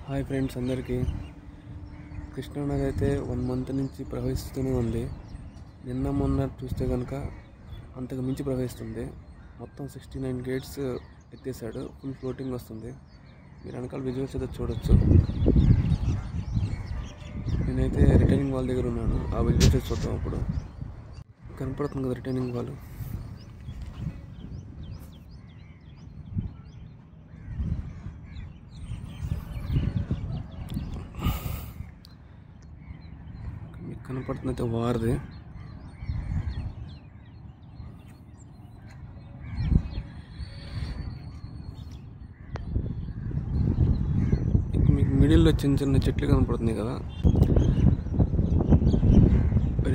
Hi friends అందరికీ. కృష్ణానది అయితే 1 మంత్ నుంచి ప్రవహిస్తూనే ఉంది. నిన్న మొన్న చూస్తే కనుక అంతకు మించి ప్రవహిస్తుంది. మొత్తం 69 గేట్స్ ఎత్తేసాడు. ఫుల్ ఫ్లోటింగ్ వస్తుంది. మీరు వెనకాల విజువల్స్ అయితే చూడొచ్చు. నేనైతే రిటైనింగ్ వాల్ దగ్గర ఉన్నాను. ఆ విజువల్స్ చూద్దాం. అప్పుడు కనపడుతుంది కదా రిటైనింగ్ వాల్. మీకు కనపడుతుంది అయితే వారది. మీకు మిడిల్లో చిన్న చిన్న చెట్లు కనపడుతున్నాయి కదా,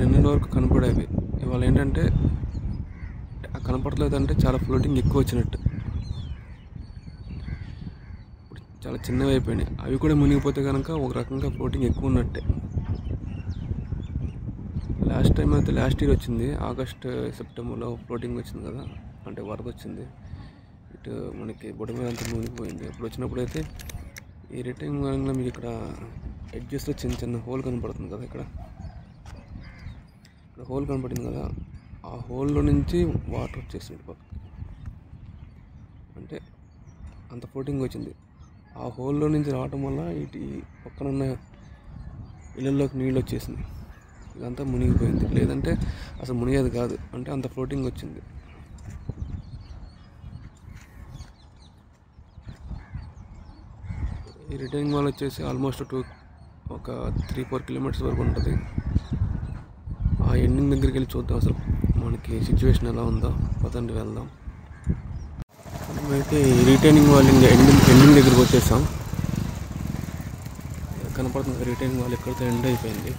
నిన్నటి వరకు కనపడేవి. ఇవాళ ఏంటంటే కనపడలేదు, అంటే చాలా ఫ్లోటింగ్ ఎక్కువ వచ్చినట్టు. చాలా చిన్నవి అయిపోయినాయి. అవి కూడా మునిగిపోతే కనుక ఒక రకంగా ఫ్లోటింగ్ ఎక్కువ ఉన్నట్టే. లాస్ట్ టైం అయితే లాస్ట్ ఇయర్ వచ్చింది, ఆగస్ట్ సెప్టెంబర్లో ఫ్లోటింగ్ వచ్చింది కదా, అంటే వరద వచ్చింది. ఇటు మనకి బొడ్డు మీద అంతా మునిగిపోయింది. అప్పుడు వచ్చినప్పుడు అయితే ఈ రిటైనింగ్ వాల్లో మీకు ఇక్కడ ఎడ్జెస్లో చిన్న చిన్న హోల్ కనపడుతుంది కదా, ఇక్కడ హోల్ కనపడింది కదా, ఆ హోల్లో నుంచి వాటర్ వచ్చేసింది పక్కకి. అంటే అంత ఫ్లోటింగ్ వచ్చింది. ఆ హోల్లో నుంచి రావటం వల్ల ఇటు పక్కనున్న ఇళ్ళల్లోకి నీళ్ళు వచ్చేసింది. ఇదంతా మునిగిపోయింది. లేదంటే అసలు మునిగేది కాదు, అంటే అంత ఫ్లోటింగ్ వచ్చింది. ఈ రిటైనింగ్ వాల్ వచ్చేసి ఆల్మోస్ట్ ఒక 3-4 కిలోమీటర్స్ వరకు ఉంటుంది. ఆ ఎండింగ్ దగ్గరికి వెళ్ళి చూద్దాం అసలు మనకి సిచ్యువేషన్ ఎలా ఉందో. పదండి వెళ్దాం. మనమైతే ఈ రిటైనింగ్ వాల్ ఎండింగ్ దగ్గరికి వచ్చేసాం. కనపడుతుంది రిటైనింగ్ వాల్ ఎక్కడితో ఎండ్ అయిపోయింది.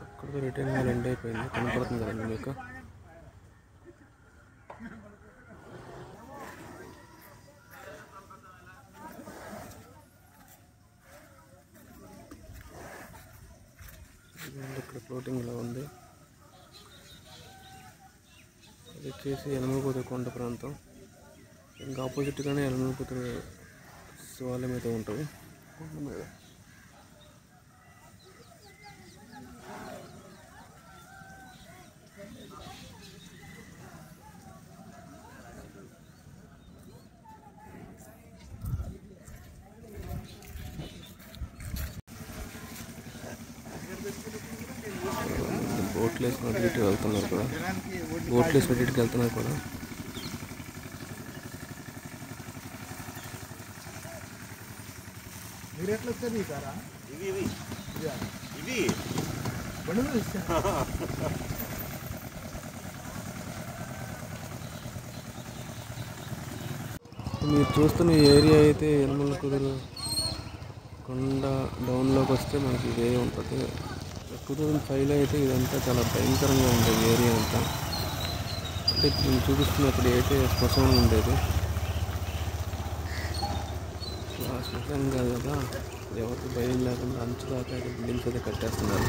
ఎక్కడితో రిటైనింగ్ వాల్ ఎండ్ అయిపోయింది కనపడుతుంది కదండి మీకు. ఇక్కడ ఫ్లోటింగ్ ఇలా ఉంది. అది వచ్చేసి యలమంచిలి కొండ ప్రాంతం. ఇంకా ఆపోజిట్గానే యలమంచిలి శివాలయం అయితే ఉంటుంది కొండ మీద. బోట్లు వేసుకుని ఇటు వెళ్తున్నారు కూడా, బోట్లు వేసుకుని ఇటుకి వెళ్తున్నారు కూడా. మీరు చూస్తున్న ఏరియా అయితే యలమంచిలి కొండ డౌన్లోకి వస్తే మనకి ఇదే ఉంటుంది. 2005లో అయితే ఇదంతా చాలా భయంకరంగా ఉండేది ఏరియా అంతా. అంటే నేను చూపిస్తున్నప్పుడు అయితే శ్మశానం ఉండేది. శ్మశానం కాదు కదా, ఎవరికి భయం లేకుండా అంచుదాకా అయితే బిల్డింగ్స్ అయితే కట్టేస్తున్నారు.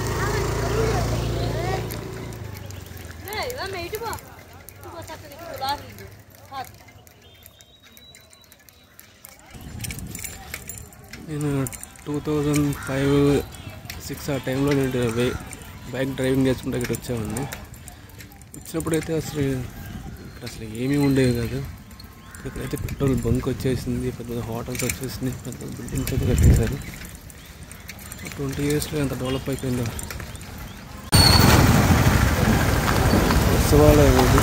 నేను 2005-06 ఆ టైంలో నేను బైక్ డ్రైవింగ్ చేసుకుంటే ఇక్కడ వచ్చేవాడిని. వచ్చినప్పుడైతే అసలు ఏమీ ఉండేవి కాదు. ఇక్కడైతే పెట్రోల్ బంక్ వచ్చేసింది, పెద్ద హోటల్స్ వచ్చేసింది, పెద్ద బిల్డింగ్స్ అయితే కట్టేశారు. 20 ఇయర్స్లో ఎంత డెవలప్ అయిపోయిందో. శివాలయం ఇది,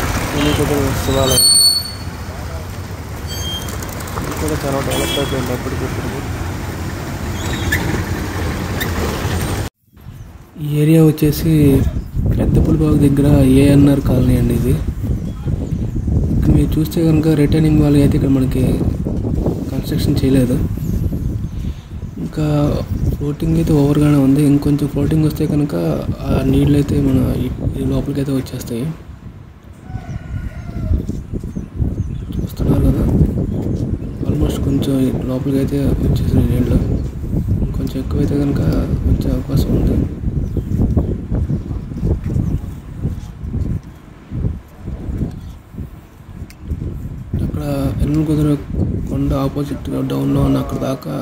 శివాలయం ఇది కూడా చాలా డెవలప్ అయిపోయింది అప్పటికిప్పుడు. ఈ ఏరియా వచ్చేసి పెద్దపులిబాగు దగ్గర ఏఎన్ఆర్ కాలనీ అండి ఇది. ఇక్కడ మీరు చూస్తే కనుక రిటైనింగ్ వాల్ అయితే ఇక్కడ మనకి కన్స్ట్రక్షన్ చేయలేదు. ఇంకా ఫ్లోటింగ్ అయితే ఓవర్గానే ఉంది. ఇంకొంచెం ఫ్లోటింగ్ వస్తే కనుక ఆ నీళ్ళు అయితే మన ఈ లోపలికి అయితే వచ్చేస్తాయి. చూస్తున్నారు కదా, ఆల్మోస్ట్ కొంచెం లోపలికి అయితే వచ్చేసినాయి నీళ్ళు. ఇంకొంచెం ఎక్కువైతే కనుక వచ్చే అవకాశం ఉంది. తిరుమల కుదురు కొండ ఆపోజిట్గా డౌన్లో ఉన్న అక్కడ దాకా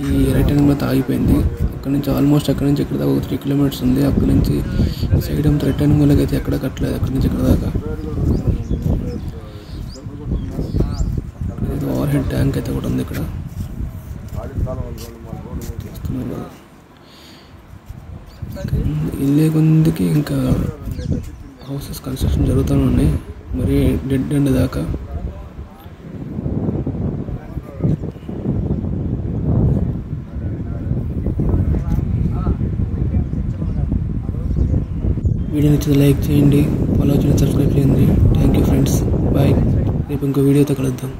ఈ రైట్ హ్యాండ్ మీద ఆగిపోయింది. అక్కడ నుంచి ఆల్మోస్ట్ అక్కడ నుంచి ఇక్కడ దాకా ఒక 3 కిలోమీటర్స్ ఉంది. అక్కడ నుంచి ఈ సైడ్ అంతా రైట్ హ్యాండ్ మూలకి అయితే ఎక్కడ కట్టలేదు. అక్కడ నుంచి ఇక్కడ దాకా ఓవర్ హెడ్ ట్యాంక్ అయితే కూడా ఉంది ఇక్కడ. ఇల్లే కొందికి ఇంకా హౌసెస్ కన్స్ట్రక్షన్ జరుగుతూనే ఉన్నాయి, మరి డెడ్ ఎండ్ దాకా. వీడియో నచ్చితే లైక్ చేయండి, ఫాలో చేయండి, సబ్స్క్రైబ్ చేయండి. Thank you friends, bye. రేపు ఇంకో వీడియోతో కలుద్దాం.